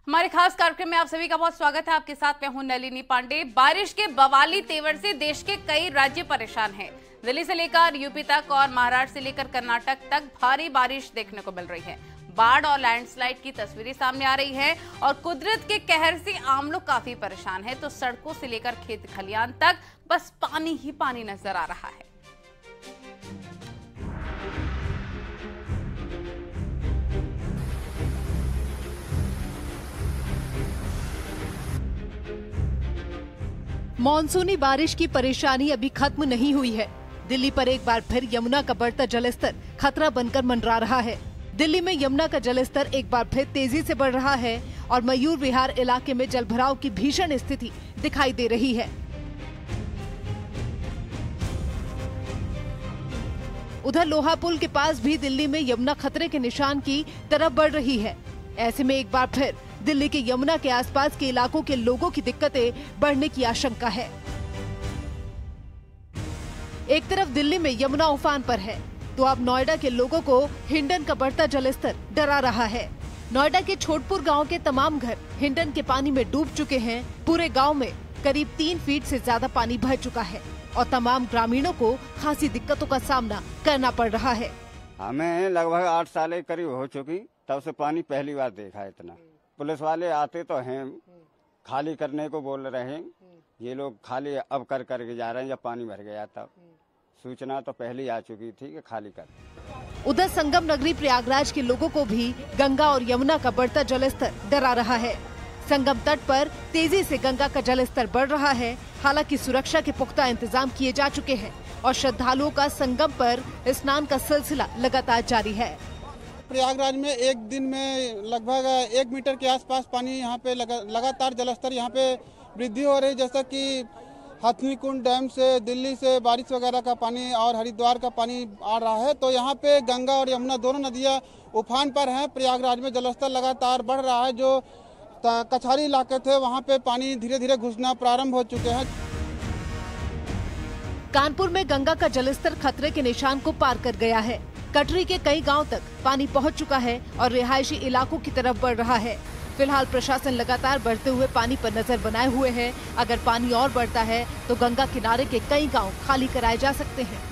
हमारे खास कार्यक्रम में आप सभी का बहुत स्वागत है। आपके साथ मैं हूं नलिनी पांडे। बारिश के बवाली तेवर से देश के कई राज्य परेशान हैं। दिल्ली से लेकर यूपी तक और महाराष्ट्र से लेकर कर्नाटक तक भारी बारिश देखने को मिल रही है। बाढ़ और लैंडस्लाइड की तस्वीरें सामने आ रही है और कुदरत के कहर से आम लोग काफी परेशान है। तो सड़कों से लेकर खेत खलियान तक बस पानी ही पानी नजर आ रहा है। मॉनसूनी बारिश की परेशानी अभी खत्म नहीं हुई है। दिल्ली पर एक बार फिर यमुना का बढ़ता जलस्तर खतरा बनकर मंडरा रहा है। दिल्ली में यमुना का जलस्तर एक बार फिर तेजी से बढ़ रहा है और मयूर विहार इलाके में जलभराव की भीषण स्थिति दिखाई दे रही है। उधर लोहा पुल के पास भी दिल्ली में यमुना खतरे के निशान की तरफ बढ़ रही है। ऐसे में एक बार फिर दिल्ली के यमुना के आसपास के इलाकों के लोगों की दिक्कतें बढ़ने की आशंका है। एक तरफ दिल्ली में यमुना उफान पर है, तो अब नोएडा के लोगों को हिंडन का बढ़ता जलस्तर डरा रहा है। नोएडा के छोटपुर गांव के तमाम घर हिंडन के पानी में डूब चुके हैं। पूरे गांव में करीब 3 फीट से ज्यादा पानी भर चुका है और तमाम ग्रामीणों को खासी दिक्कतों का सामना करना पड़ रहा है। हमें लगभग 8 साल के करीब हो चुकी, तब से पानी पहली बार देखा है इतना। पुलिस वाले आते तो हैं, खाली करने को बोल रहे हैं। ये लोग खाली अब करके जा रहे हैं। जब पानी भर गया तब सूचना तो पहले आ चुकी थी कि खाली कर। उधर संगम नगरी प्रयागराज के लोगों को भी गंगा और यमुना का बढ़ता जलस्तर डरा रहा है। संगम तट पर तेजी से गंगा का जलस्तर बढ़ रहा है। हालांकि सुरक्षा के पुख्ता इंतजाम किए जा चुके हैं और श्रद्धालुओं का संगम पर स्नान का सिलसिला लगातार जारी है। प्रयागराज में एक दिन में लगभग 1 मीटर के आसपास पानी यहाँ पे लगातार जलस्तर यहाँ पे वृद्धि हो रही है। जैसा कि हथनी कुंड डैम से दिल्ली से बारिश वगैरह का पानी और हरिद्वार का पानी आ रहा है, तो यहाँ पे गंगा और यमुना दोनों नदियाँ उफान पर हैं। प्रयागराज में जलस्तर लगातार बढ़ रहा है। जो कछारी इलाके थे वहाँ पे पानी धीरे धीरे घुसना प्रारंभ हो चुके हैं। कानपुर में गंगा का जलस्तर खतरे के निशान को पार कर गया है। कटरी के कई गांव तक पानी पहुंच चुका है और रिहायशी इलाकों की तरफ बढ़ रहा है। फिलहाल प्रशासन लगातार बढ़ते हुए पानी पर नजर बनाए हुए है। अगर पानी और बढ़ता है तो गंगा किनारे के कई गांव खाली कराए जा सकते हैं।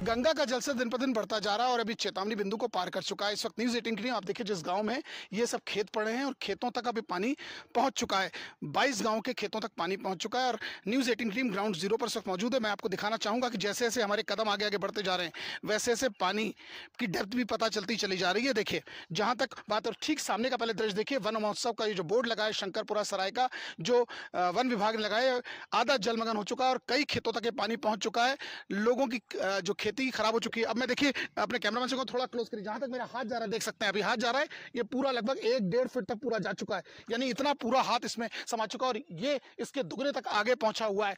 गंगा का जलस्तर दिन पर दिन बढ़ता जा रहा है और अभी चेतावनी बिंदु को पार कर चुका है। इस वक्त न्यूज 18 की टीम आप देखिए जिस गांव में ये सब खेत पड़े हैं और खेतों तक अभी पानी पहुंच चुका है। 22 गांव के खेतों तक पानी पहुंच चुका है और न्यूज 18 की टीम ग्राउंड जीरो पर इस वक्त मौजूद है। मैं आपको दिखाना चाहूंगा कि जैसे जैसे हमारे कदम आगे आगे बढ़ते जा रहे हैं वैसे वैसे पानी की डेप्थ भी पता चलती चली जा रही है। देखिए जहां तक बात, और ठीक सामने का पहले दृश्य देखिए, वन महोत्सव का ये जो बोर्ड लगा है शंकरपुरा सराय का, जो वन विभाग ने लगाया, आधा जलमग्न हो चुका है और कई खेतों तक ये पानी पहुंच चुका है। लोगों की जो खेती खराब हो चुकी है। अब मैं देखिए अपने कैमरामैन से को थोड़ा क्लोज करिए, जहां तक मेरा हाथ जा रहा है देख सकते हैं, अभी हाथ जा रहा है, ये पूरा लगभग 1-1.5 फीट तक पूरा जा चुका है। यानी इतना पूरा हाथ इसमें समा चुका है और ये इसके दुगने तक आगे पहुंचा हुआ है।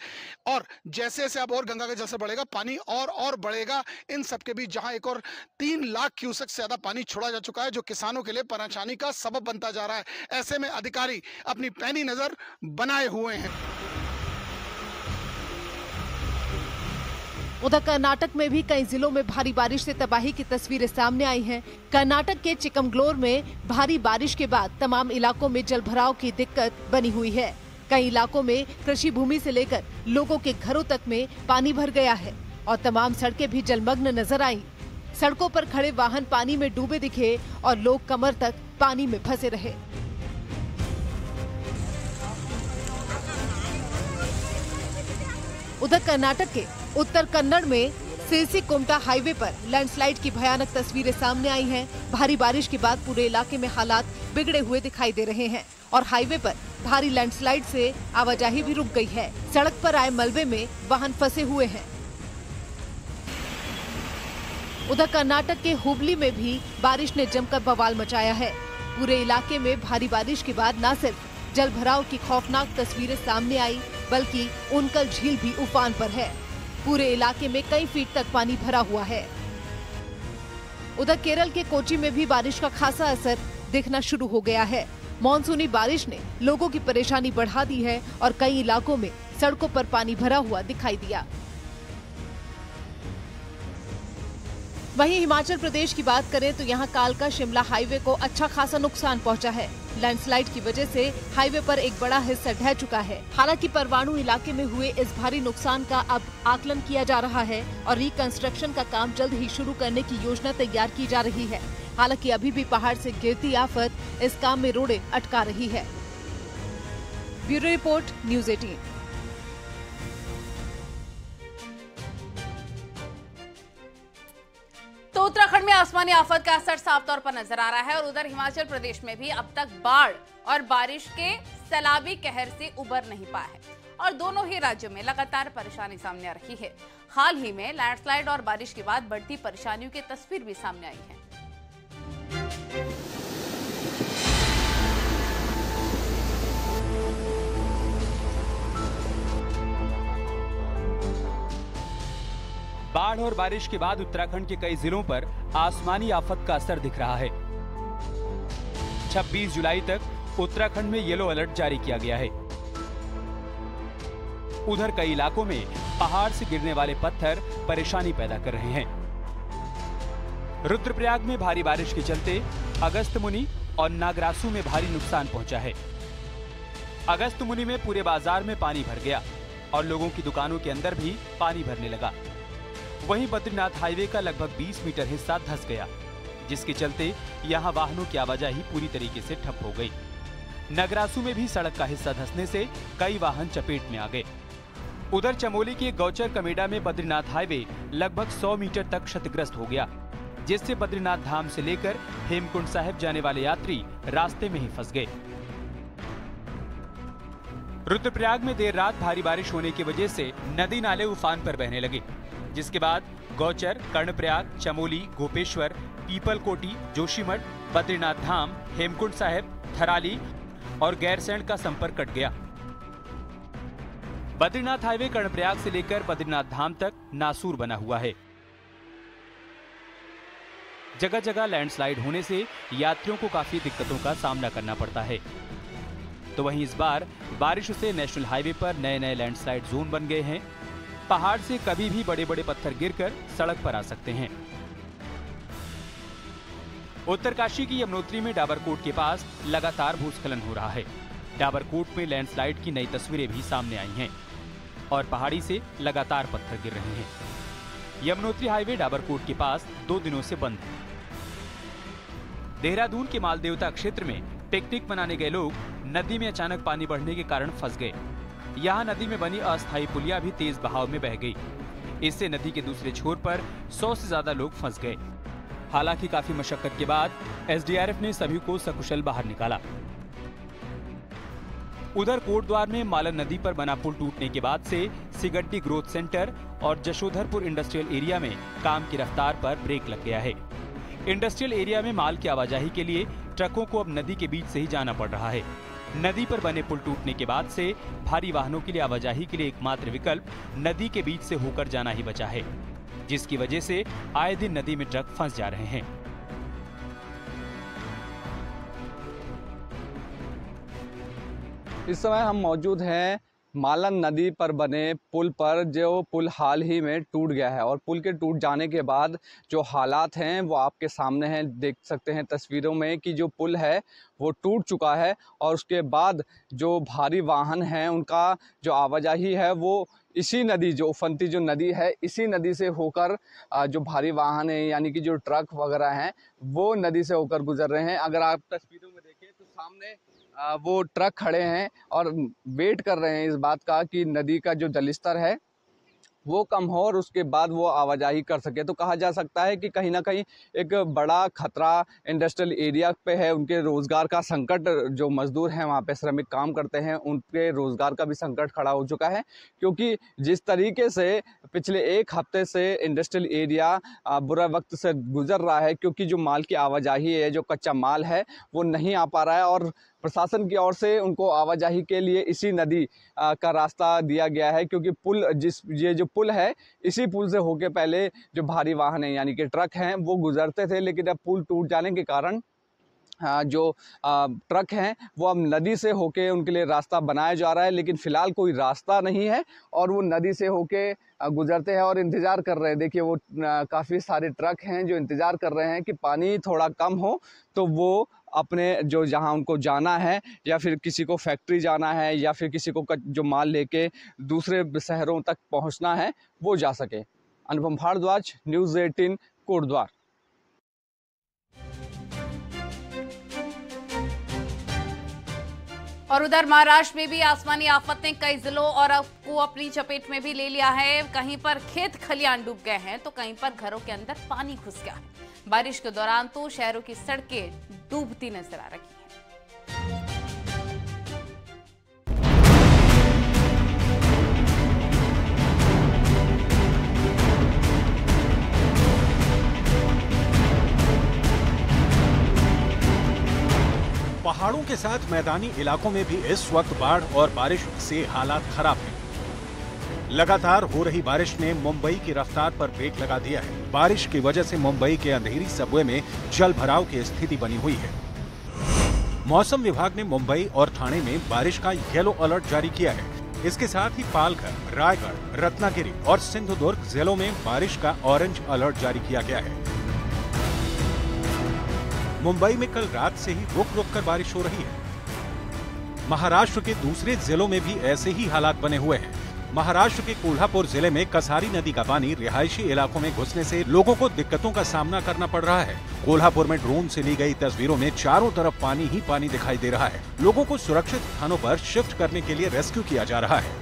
और जैसे जैसे अब और गंगा का जलस्तर बढ़ेगा पानी और बढ़ेगा। इन सब के बीच जहां एक और 3 लाख क्यूसेक से ज्यादा पानी छोड़ा जा चुका है, जो किसानों के लिए परेशानी का सबब बनता जा रहा है। ऐसे में अधिकारी अपनी पैनी नजर बनाए हुए हैं। उधर कर्नाटक में भी कई जिलों में भारी बारिश से तबाही की तस्वीरें सामने आई हैं। कर्नाटक के चिकमगलोर में भारी बारिश के बाद तमाम इलाकों में जलभराव की दिक्कत बनी हुई है। कई इलाकों में कृषि भूमि से लेकर लोगों के घरों तक में पानी भर गया है और तमाम सड़कें भी जलमग्न नजर आई। सड़कों पर खड़े वाहन पानी में डूबे दिखे और लोग कमर तक पानी में फंसे रहे। उधर कर्नाटक के उत्तर कन्नड़ में सिरसी कोमटा हाईवे पर लैंडस्लाइड की भयानक तस्वीरें सामने आई हैं। भारी बारिश के बाद पूरे इलाके में हालात बिगड़े हुए दिखाई दे रहे हैं और हाईवे पर भारी लैंडस्लाइड से आवाजाही भी रुक गई है। सड़क पर आए मलबे में वाहन फंसे हुए हैं। उधर कर्नाटक के हुबली में भी बारिश ने जमकर बवाल मचाया है। पूरे इलाके में भारी बारिश के बाद न सिर्फ जलभराव की खौफनाक तस्वीरें सामने आई, बल्कि उनकल झील भी उफान पर है। पूरे इलाके में कई फीट तक पानी भरा हुआ है। उधर केरल के कोची में भी बारिश का खासा असर दिखना शुरू हो गया है। मॉनसूनी बारिश ने लोगों की परेशानी बढ़ा दी है और कई इलाकों में सड़कों पर पानी भरा हुआ दिखाई दिया। वहीं हिमाचल प्रदेश की बात करें तो यहाँ कालका शिमला हाईवे को अच्छा खासा नुकसान पहुंचा है। लैंडस्लाइड की वजह से हाईवे पर एक बड़ा हिस्सा ढह चुका है। हालांकि परवाणु इलाके में हुए इस भारी नुकसान का अब आकलन किया जा रहा है और रिकंस्ट्रक्शन का काम जल्द ही शुरू करने की योजना तैयार की जा रही है। हालांकि अभी भी पहाड़ से गिरती आफत इस काम में रोड़े अटका रही है। Bureau report, news 18। तो उत्तराखंड में आसमानी आफत का असर साफ तौर पर नजर आ रहा है और उधर हिमाचल प्रदेश में भी अब तक बाढ़ और बारिश के सैलाबी कहर से उबर नहीं पाया है और दोनों ही राज्यों में लगातार परेशानी सामने आ रही है। हाल ही में लैंडस्लाइड और बारिश के बाद बढ़ती परेशानियों की तस्वीर भी सामने आई है। बाढ़ और बारिश के बाद उत्तराखंड के कई जिलों पर आसमानी आफत का असर दिख रहा है। 26 जुलाई तक उत्तराखंड में येलो अलर्ट जारी किया गया है। उधर कई इलाकों में पहाड़ से गिरने वाले पत्थर परेशानी पैदा कर रहे हैं। रुद्रप्रयाग में भारी बारिश के चलते अगस्त्यमुनि और नागरासू में भारी नुकसान पहुंचा है। अगस्त्यमुनि में पूरे बाजार में पानी भर गया और लोगों की दुकानों के अंदर भी पानी भरने लगा। वहीं बद्रीनाथ हाईवे का लगभग 20 मीटर हिस्सा धंस गया, जिसके चलते यहां वाहनों की आवाजाही पूरी तरीके से ठप हो गई। नगरासू में भी सड़क का हिस्सा धंसने से कई वाहन चपेट में आ गए। उधर चमोली के गौचर कमेडा में बद्रीनाथ हाईवे लगभग 100 मीटर तक क्षतिग्रस्त हो गया, जिससे बद्रीनाथ धाम से लेकर हेमकुंड साहिब जाने वाले यात्री रास्ते में ही फंस गए। रुद्रप्रयाग में देर रात भारी बारिश होने की वजह से नदी नाले उफान पर बहने लगे, जिसके बाद गौचर, कर्णप्रयाग, चमोली, गोपेश्वर, पीपलकोटी, जोशीमठ, बद्रीनाथ धाम, हेमकुंड साहिब, थराली और गैरसैंण का संपर्क कट गया। बद्रीनाथ हाईवे कर्णप्रयाग से लेकर बद्रीनाथ धाम तक नासूर बना हुआ है। जगह जगह लैंडस्लाइड होने से यात्रियों को काफी दिक्कतों का सामना करना पड़ता है। तो वहीं इस बार बारिश से नेशनल हाईवे पर नए नए लैंडस्लाइड जोन बन गए हैं। पहाड़ से कभी भी बड़े बड़े पत्थर गिरकर सड़क पर आ सकते हैं। उत्तरकाशी की यमुनोत्री में डाबरकोट के पास लगातार भूस्खलन हो रहा है। डाबरकोट में लैंडस्लाइड की नई तस्वीरें भी सामने आई हैं और पहाड़ी से लगातार पत्थर गिर रहे हैं। यमुनोत्री हाईवे डाबरकोट के पास 2 दिनों से बंद है। देहरादून के मालदेवता क्षेत्र में पिकनिक मनाने गए लोग नदी में अचानक पानी बढ़ने के कारण फंस गए। यहाँ नदी में बनी अस्थायी पुलिया भी तेज बहाव में बह गई। इससे नदी के दूसरे छोर पर 100 से ज्यादा लोग फंस गए। हालांकि काफी मशक्कत के बाद एसडीआरएफ ने सभी को सकुशल बाहर निकाला। उधर कोटद्वार में मालन नदी पर बना पुल टूटने के बाद से सिगड्डी ग्रोथ सेंटर और जशोधरपुर इंडस्ट्रियल एरिया में काम की रफ्तार पर ब्रेक लग गया है। इंडस्ट्रियल एरिया में माल की आवाजाही के लिए ट्रकों को अब नदी के बीच से ही जाना पड़ रहा है। नदी पर बने पुल टूटने के बाद से भारी वाहनों के लिए आवाजाही के लिए एकमात्र विकल्प नदी के बीच से होकर जाना ही बचा है, जिसकी वजह से आए दिन नदी में ट्रक फंस जा रहे हैं। इस समय हम मौजूद हैं मालन नदी पर बने पुल पर, जो पुल हाल ही में टूट गया है और पुल के टूट जाने के बाद जो हालात हैं वो आपके सामने हैं। देख सकते हैं तस्वीरों में कि जो पुल है वो टूट चुका है और उसके बाद जो भारी वाहन हैं उनका जो आवाजाही है वो इसी नदी, जो उफनती जो नदी है, इसी नदी से होकर जो भारी वाहन है यानी कि जो ट्रक वगैरह हैं वो नदी से होकर गुजर रहे हैं। अगर आप तस्वीरों में देखें तो सामने वो ट्रक खड़े हैं और वेट कर रहे हैं इस बात का कि नदी का जो जलस्तर है वो कम हो और उसके बाद वो आवाजाही कर सके। तो कहा जा सकता है कि कहीं ना कहीं एक बड़ा खतरा इंडस्ट्रियल एरिया पे है। उनके रोज़गार का संकट, जो मजदूर हैं वहाँ पे श्रमिक काम करते हैं, उनके रोज़गार का भी संकट खड़ा हो चुका है, क्योंकि जिस तरीके से पिछले 1 हफ्ते से इंडस्ट्रियल एरिया बुरा वक्त से गुजर रहा है, क्योंकि जो माल की आवाजाही है, जो कच्चा माल है वो नहीं आ पा रहा है और प्रशासन की ओर से उनको आवाजाही के लिए इसी नदी का रास्ता दिया गया है। क्योंकि ये जो पुल है, इसी पुल से होके पहले जो भारी वाहन है यानी कि ट्रक हैं वो गुजरते थे, लेकिन अब पुल टूट जाने के कारण जो ट्रक हैं वो अब नदी से होके उनके लिए रास्ता बनाया जा रहा है, लेकिन फ़िलहाल कोई रास्ता नहीं है और वो नदी से होके गुजरते हैं और इंतज़ार कर रहे हैं। देखिए वो काफ़ी सारे ट्रक हैं जो इंतज़ार कर रहे हैं कि पानी थोड़ा कम हो तो वो अपने जो जहां उनको जाना है या फिर किसी को फैक्ट्री जाना है या फिर किसी को जो माल लेके दूसरे शहरों तक पहुंचना है वो जा सके। अनुपम भारद्वाज, न्यूज़ 18, कोटद्वार। और उधर महाराष्ट्र में भी आसमानी आफत ने कई जिलों और को अपनी चपेट में भी ले लिया है। कहीं पर खेत खलियान डूब गए हैं तो कहीं पर घरों के अंदर पानी घुस गया है। बारिश के दौरान तो शहरों की सड़कें डूबती नजर आ रही हैं। पहाड़ों के साथ मैदानी इलाकों में भी इस वक्त बाढ़ और बारिश से हालात खराब हैं। लगातार हो रही बारिश ने मुंबई की रफ्तार पर ब्रेक लगा दिया है। बारिश की वजह से मुंबई के अंधेरी सबवे में जल भराव की स्थिति बनी हुई है। मौसम विभाग ने मुंबई और ठाणे में बारिश का येलो अलर्ट जारी किया है। इसके साथ ही पालघर, रायगढ़, रत्नागिरी और सिंधुदुर्ग जिलों में बारिश का ऑरेंज अलर्ट जारी किया गया है। मुंबई में कल रात से ही रुक रुक कर बारिश हो रही है। महाराष्ट्र के दूसरे जिलों में भी ऐसे ही हालात बने हुए हैं। महाराष्ट्र के कोल्हापुर जिले में कसारी नदी का पानी रिहायशी इलाकों में घुसने से लोगों को दिक्कतों का सामना करना पड़ रहा है। कोल्हापुर में ड्रोन से ली गई तस्वीरों में चारों तरफ पानी ही पानी दिखाई दे रहा है। लोगों को सुरक्षित स्थानों पर शिफ्ट करने के लिए रेस्क्यू किया जा रहा है।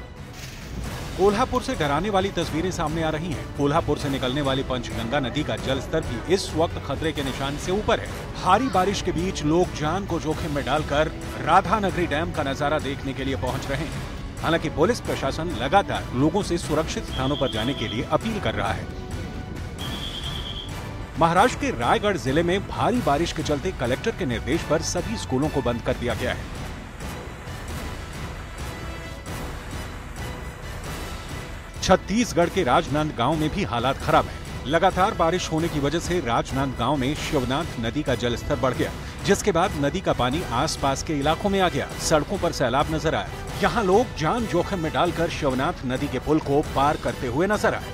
कोल्हापुर से डराने वाली तस्वीरें सामने आ रही हैं। कोल्हापुर से निकलने वाली पंचगंगा नदी का जलस्तर भी इस वक्त खतरे के निशान से ऊपर है। भारी बारिश के बीच लोग जान को जोखिम में डालकर राधानगरी डैम का नजारा देखने के लिए पहुंच रहे हैं। हालांकि पुलिस प्रशासन लगातार लोगों से सुरक्षित स्थानों पर जाने के लिए अपील कर रहा है। महाराष्ट्र के रायगढ़ जिले में भारी बारिश के चलते कलेक्टर के निर्देश पर सभी स्कूलों को बंद कर दिया गया है। छत्तीसगढ़ के राजनांदगांव में भी हालात खराब हैं। लगातार बारिश होने की वजह से राजनांदगांव में शिवनाथ नदी का जलस्तर बढ़ गया, जिसके बाद नदी का पानी आसपास के इलाकों में आ गया। सड़कों पर सैलाब नजर आया। यहाँ लोग जान जोखिम में डालकर शिवनाथ नदी के पुल को पार करते हुए नजर आए।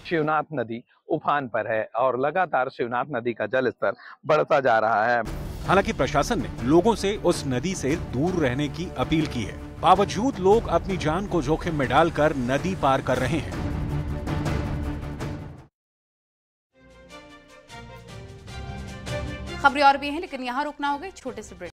शिवनाथ नदी उफान पर है और लगातार शिवनाथ नदी का जलस्तर बढ़ता जा रहा है। हालांकि प्रशासन ने लोगों से उस नदी से दूर रहने की अपील की है। बावजूद लोग अपनी जान को जोखिम में डालकर नदी पार कर रहे हैं। खबरें और भी हैं, लेकिन यहाँ रुकना होगा छोटे से ब्रेक।